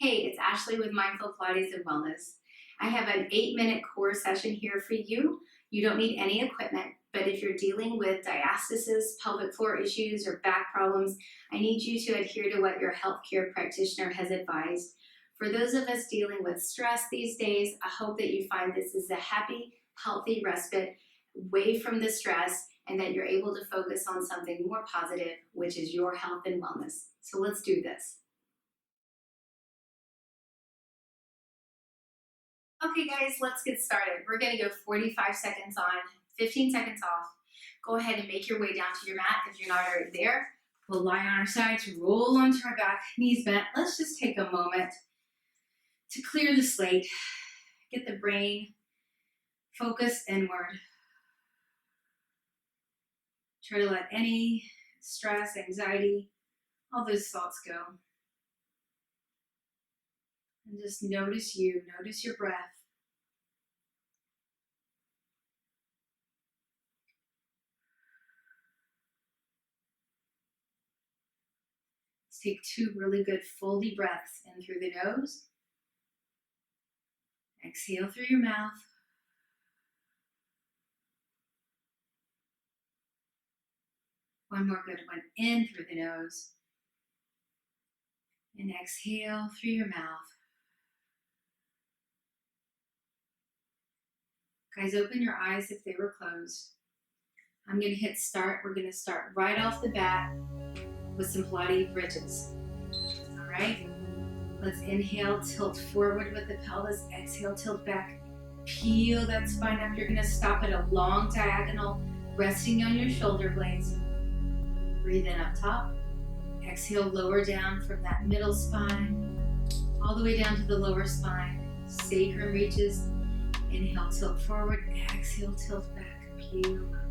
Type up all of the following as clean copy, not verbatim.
Hey, it's Ashley with Mindful Pilates and Wellness. I have an 8-minute core session here for you. You don't need any equipment, but if you're dealing with diastasis, pelvic floor issues, or back problems, I need you to adhere to what your healthcare practitioner has advised. For those of us dealing with stress these days, I hope that you find this is a happy, healthy respite away from the stress and that you're able to focus on something more positive, which is your health and wellness. So let's do this. Okay guys, let's get started. We're gonna go 45 seconds on, 15 seconds off. Go ahead and make your way down to your mat if you're not already there. We'll lie on our sides, roll onto our back, knees bent. Let's just take a moment to clear the slate, get the brain focused inward. Try to let any stress, anxiety, all those thoughts go. And just notice you, notice your breath. Let's take 2 really good full deep breaths in through the nose. Exhale through your mouth. One more good one in through the nose. And exhale through your mouth. Guys, open your eyes if they were closed. I'm going to hit start. We're going to start right off the bat with some Pilates bridges. All right? Let's inhale, tilt forward with the pelvis. Exhale, tilt back. Peel that spine up. You're going to stop at a long diagonal, resting on your shoulder blades. Breathe in up top. Exhale, lower down from that middle spine, all the way down to the lower spine. Sacrum reaches. Inhale, tilt forward. Exhale, tilt back. Peel up.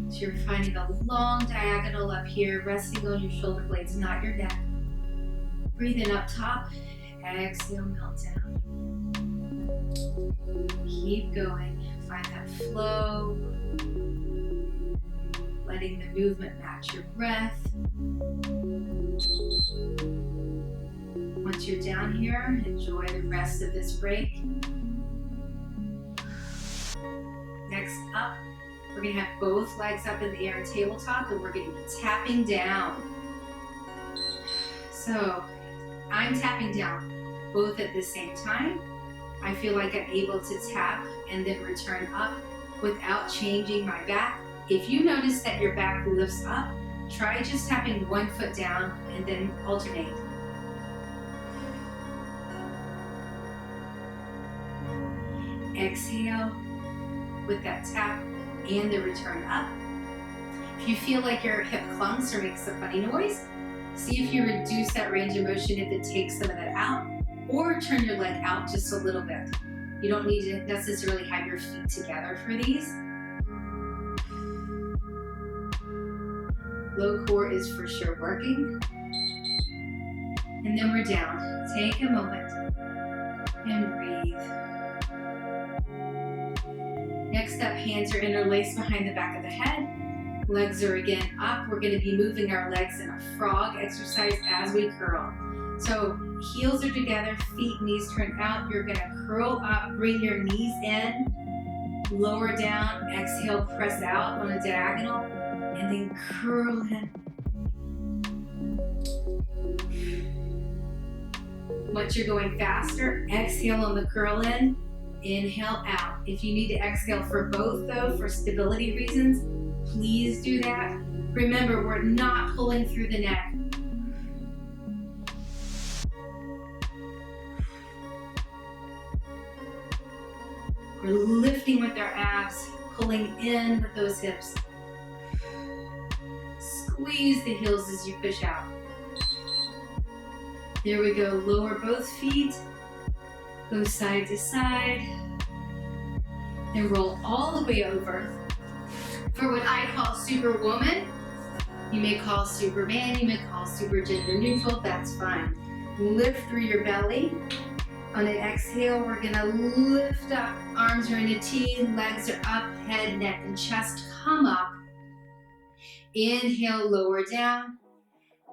So you're finding a long diagonal up here, resting on your shoulder blades, not your neck. Breathe in up top. Exhale, melt down. Keep going. Find that flow. Letting the movement match your breath. Once you're down here, enjoy the rest of this break. Next up, we're going to have both legs up in the air, tabletop, and we're going to be tapping down. So I'm tapping down both at the same time. I feel like I'm able to tap and then return up without changing my back. If you notice that your back lifts up, try just tapping one foot down and then alternate. Exhale with that tap and the return up. If you feel like your hip clunks or makes a funny noise, see if you reduce that range of motion if it takes some of that out, or turn your leg out just a little bit. You don't need to necessarily have your feet together for these. Low core is for sure working. And then we're down. Take a moment and breathe. Next up, hands are interlaced behind the back of the head. Legs are again up. We're going to be moving our legs in a frog exercise as we curl. So heels are together, feet, knees turn out. You're going to curl up, bring your knees in, lower down, exhale, press out on a diagonal, and then curl in. Once you're going faster, exhale on the curl in, inhale out. If you need to exhale for both though, for stability reasons, please do that. Remember, we're not pulling through the neck. We're lifting with our abs, pulling in with those hips. Squeeze the heels as you push out. There we go. Lower both feet. Go side to side. And roll all the way over for what I call Superwoman. You may call Superman, you may call super gender neutral, that's fine. Lift through your belly. On an exhale, we're gonna lift up. Arms are in a T, legs are up, head, neck, and chest come up. Inhale, lower down.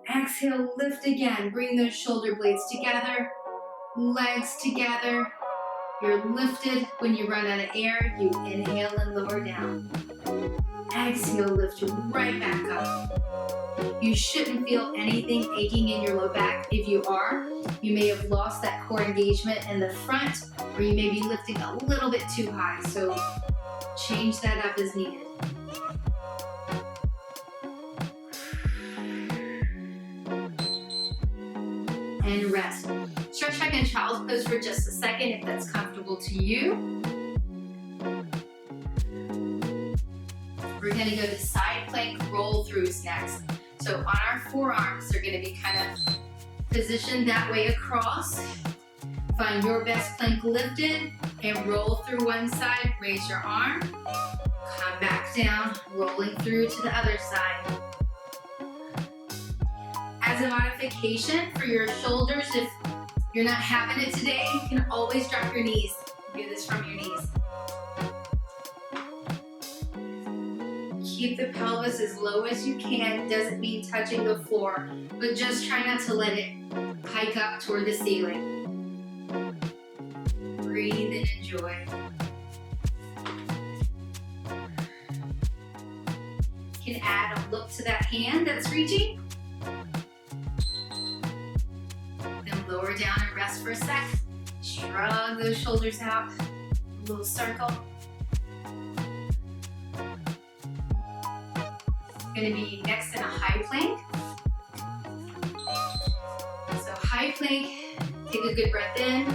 Exhale, lift again. Bring those shoulder blades together, legs together. You're lifted. When you run out of air, you inhale and lower down. Exhale, lift right back up. You shouldn't feel anything aching in your low back. If you are, you may have lost that core engagement in the front, or you may be lifting a little bit too high. So change that up as needed. And rest. Stretch back in child's pose for just a second if that's comfortable to you. We're going to go to side plank roll throughs next. So on our forearms, they're going to be kind of positioned that way across. Find your best plank lifted and roll through one side. Raise your arm. Come back down, rolling through to the other side. As a modification for your shoulders, if you're not having it today, you can always drop your knees. Do this from your knees. Keep the pelvis as low as you can. Doesn't mean touching the floor, but just try not to let it hike up toward the ceiling. Breathe and enjoy. You can add a look to that hand that's reaching. Then lower down and rest for a sec. Shrug those shoulders out. A little circle. Going to be next in a high plank. So high plank, take a good breath in.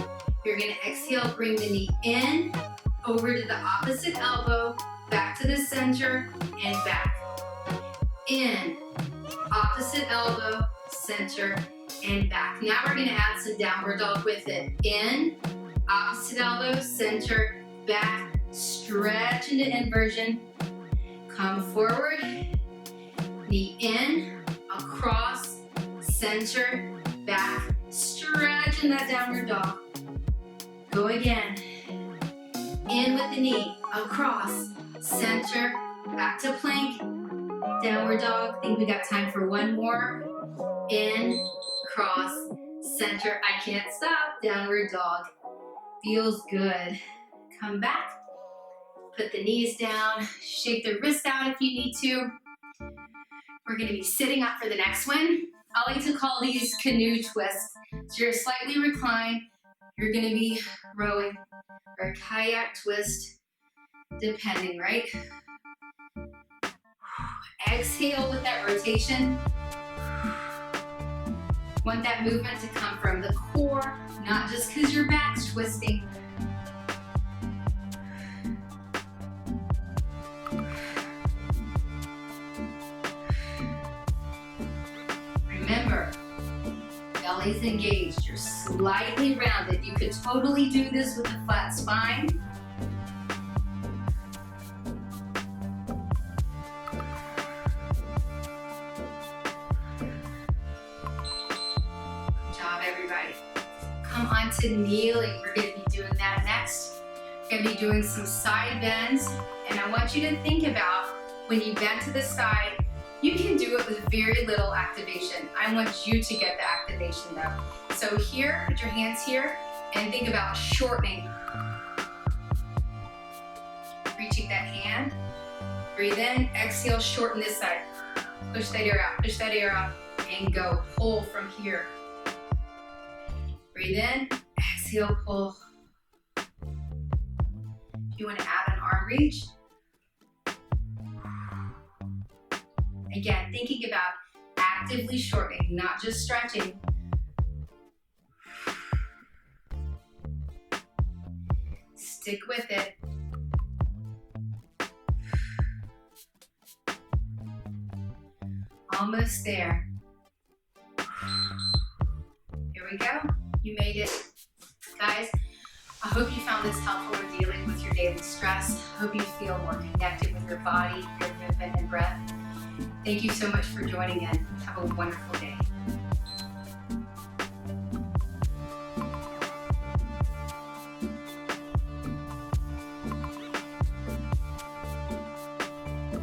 You're going to exhale, bring the knee in, over to the opposite elbow, back to the center, and back. In, opposite elbow, center, and back. Now we're going to add some downward dog with it. In, opposite elbow, center, back, stretch into inversion. Come forward. Knee in, across, center, back, stretch in that downward dog. Go again. In with the knee, across, center, back to plank, downward dog. I think we got time for one more. In, cross, center. I can't stop. Downward dog. Feels good. Come back. Put the knees down. Shake the wrist out if you need to. We're going to be sitting up for the next one. I like to call these canoe twists. So you're slightly reclined. You're going to be rowing or kayak twist, depending, right? Exhale with that rotation. Want that movement to come from the core, not just because your back's twisting. Remember, belly's engaged. You're slightly rounded. You could totally do this with a flat spine. Good job, everybody. Come on to kneeling. We're going to be doing that next. We're going to be doing some side bends. And I want you to think about when you bend to the side, you can do it with very little activation. I want you to get the activation though. So here, put your hands here and think about shortening. Reaching that hand. Breathe in, exhale, shorten this side. Push that air out, and go. Pull from here. Breathe in, exhale, pull. You want to add an arm reach. Again, thinking about actively shortening, not just stretching. Stick with it. Almost there. Here we go. You made it. Guys, I hope you found this helpful in dealing with your daily stress. I hope you feel more connected with your body, your movement, and breath. Thank you so much for joining in. Have a wonderful day.